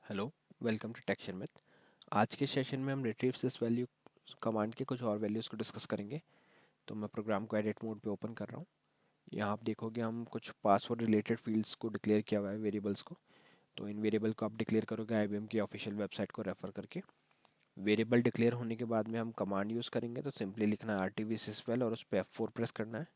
Hello, welcome to texture math. आज के session में हम रिट्रीव सिस वैल्यू कमांड के कुछ और वैल्यूज़ को डिस्कस करेंगे। तो मैं प्रोग्राम को एडिट मोड पे ओपन कर रहा हूँ। यहाँ आप देखोगे हम कुछ पासवर्ड रिलेटेड फील्ड्स को डिक्लेयर किया हुआ है, वेरिएबल्स को। तो इन वेरिएबल को आप डिक्लेयर करोगे आईबीएम की ऑफिशियल वेबसाइट को रेफर करके। वेरिएबल डिक्लेयर होने के बाद में हम कमांड यूज़ करेंगे, तो सिंपली लिखना है आरटीवी सिसवेल और उस पर F4 प्रेस करना है।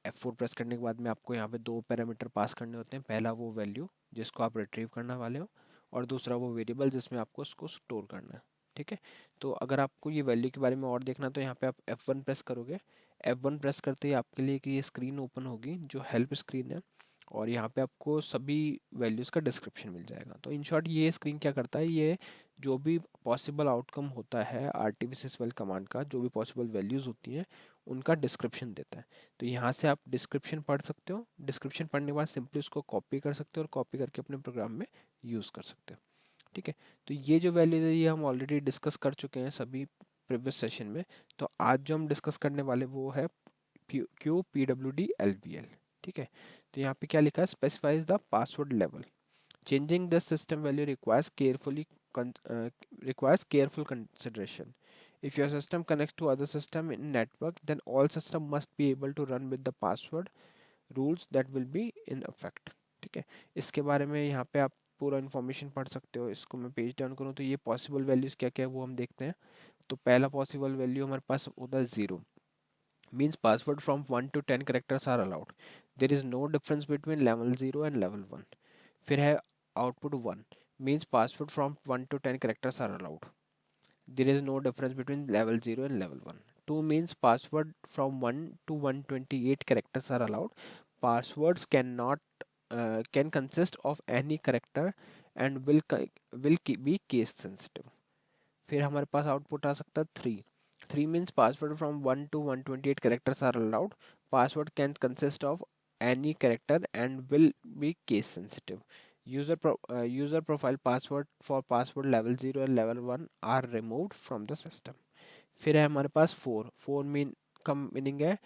F4 प्रेस करने के बाद में आपको यहाँ पे दो पैरामीटर पास करने होते हैं। पहला वो वैल्यू जिसको आप रिट्रीव करने वाले हो, और दूसरा वो वेरिएबल जिसमें आपको उसको स्टोर करना है। ठीक है। तो अगर आपको ये वैल्यू के बारे में और देखना, तो यहाँ पे आप F1 प्रेस करोगे। F1 प्रेस करते ही आपके लिए कि ये स्क्रीन ओपन होगी जो हेल्प स्क्रीन है, और यहाँ पे आपको सभी वैल्यूज़ का डिस्क्रिप्शन मिल जाएगा। तो इन शॉर्ट ये स्क्रीन क्या करता है, ये जो भी पॉसिबल आउटकम होता है आरटीवीसिसवेल कमांड का, जो भी पॉसिबल वैल्यूज़ होती हैं उनका डिस्क्रिप्शन देता है। तो यहाँ से आप डिस्क्रिप्शन पढ़ सकते हो। डिस्क्रिप्शन पढ़ने के बाद सिंपली उसको कॉपी कर सकते हो और कॉपी करके अपने प्रोग्राम में यूज़ कर सकते हो। ठीक है। तो ये जो वैल्यूज है ये हम ऑलरेडी डिस्कस कर चुके हैं सभी प्रीवियस सेशन में। तो आज जो हम डिस्कस करने वाले वो है Q P W D L V L. ठीक है। तो यहाँ पे क्या लिखा है, specifies the password level. Changing this system value requires careful consideration. If your system connects to other system in network, then all system must be able to run with the password rules that will be in effect. ठीक है। इसके बारे में यहाँ पे आप पूरा information पढ़ सकते हो। इसको मैं पेज डाउन करूँ तो ये पॉसिबल वैल्यूज क्या क्या है वो हम देखते हैं। तो पहला पॉसिबल वैल्यू हमारे पास होता है 0। Means password from 1 to 10 characters are allowed. There is no difference between level 0 and level 1। फिर है output 1। Means password from 1 to 10 characters are allowed. There is no difference between level 0 and level 1। 2 means password from 1 to 128 characters are allowed. Passwords can consist of any character and be case sensitive. फिर हमारे पास output आ सकता है 3। 3 means password from 1 to 128 characters are allowed. Password can consist of any character and will be case sensitive. User profile password for password level 0 and level 1 are removed from the system. फिर है हमारे पास 4। 4 कम meaning है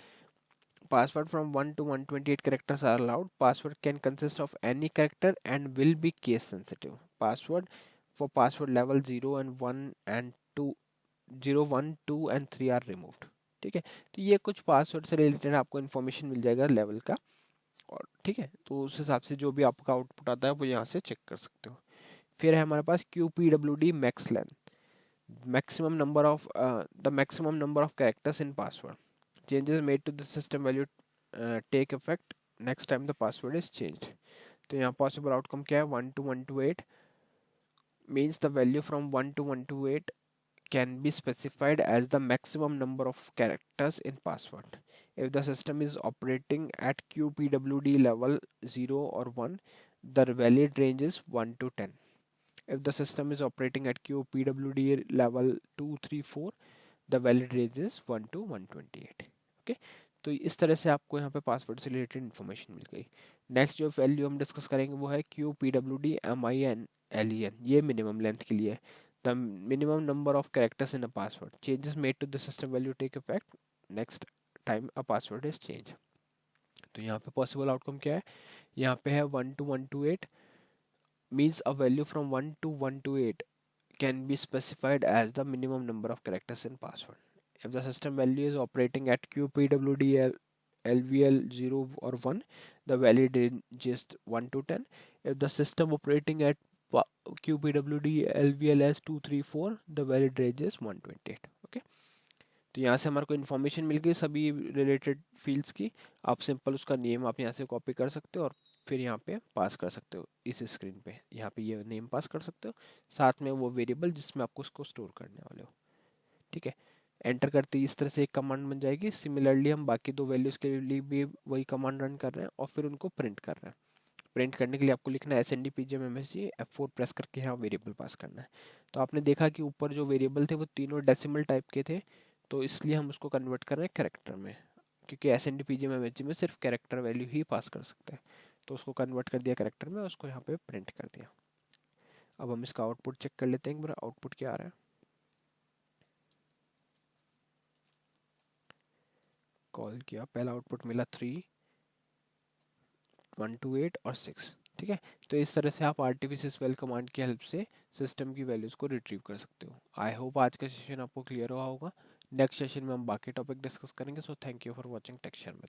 password from 1 to 128 characters are allowed. Password can consist of any character and will be case sensitive. Password for password level 0 and 1 and 2, 0 1 2 and 3 are removed. ठीक है। तो ये कुछ password से रिलेटेड आपको इन्फॉर्मेशन मिल जाएगा लेवल का। और ठीक है, तो उस हिसाब से जो भी आपका आउटपुट आता है वो यहाँ से चेक कर सकते हो। फिर है हमारे पास Q P W D max length. maximum number of characters in password. Changes made to the system value take effect next time the password is changed. तो यहाँ possible outcome क्या है, 1 to 128 means the value from 1 to 128 can be specified as the maximum number of characters in password. If the system is operating at QPWD level 0 or 1, the valid range is 1 to 10. If the system is operating at QPWD level 2, 3, 4, the valid range is 1 to 128. Okay. तो इस तरह से आपको यहाँ पे password से related information मिल गई। Next जो वैल्यू हम डिस्कस करेंगे वो है Q P W D M I N L E N. ये मिनिमम लेंथ के लिए है। The minimum number of characters in a password. Changes made to the system value take effect next time a password is change. तो यहाँ पे possible outcome क्या है, यहाँ पे है 1 to 128 means a value from 1 to 128 can be specified as the minimum number of characters in password. If the system value is operating at QPWD LVL 0 or 1, the valid range is 1 to 10. If the system operating at QPWD LVL as 2, 3, 4, the valid range is 128. Okay. तो यहाँ से हमारे को information मिल गई सभी related fields की। आप simple उसका नेम आप यहाँ से कॉपी कर सकते हो और फिर यहाँ पे पास कर सकते हो। इस स्क्रीन पे यहाँ पे ये नेम पास कर सकते हो, साथ में वो वेरिएबल जिसमें आपको उसको स्टोर करने वाले हो। ठीक है। एंटर करते ही इस तरह से एक कमांड बन जाएगी। सिमिलरली हम बाकी दो वैल्यूज़ के लिए भी वही कमांड रन कर रहे हैं और फिर उनको प्रिंट कर रहे हैं। प्रिंट करने के लिए आपको लिखना है SNDPGMMSG F4 प्रेस करके यहाँ वेरिएबल पास करना है। तो आपने देखा कि ऊपर जो वेरिएबल थे वो तीनों डेसिमल टाइप के थे, तो इसलिए हम उसको कन्वर्ट कर रहे हैं कैरेक्टर में, क्योंकि SNDPGMMSG में सिर्फ कैरेक्टर वैल्यू ही पास कर सकते हैं। तो उसको कन्वर्ट कर दिया कैरेक्टर में, उसको यहाँ पे प्रिंट कर दिया। अब हम इसका आउटपुट चेक कर लेते हैं, मेरा आउटपुट क्या आ रहा है। कॉल किया, पहला आउटपुट मिला 3, 128 और 6। ठीक है। तो इस तरह से आप आर्टिफिशियल स्पेल कमांड की हेल्प से सिस्टम की वैल्यूज को रिट्रीव कर सकते हो। आई होप आज का सेशन आपको क्लियर हुआ होगा। नेक्स्ट सेशन में हम बाकी टॉपिक डिस्कस करेंगे। So thank you for watching texture में।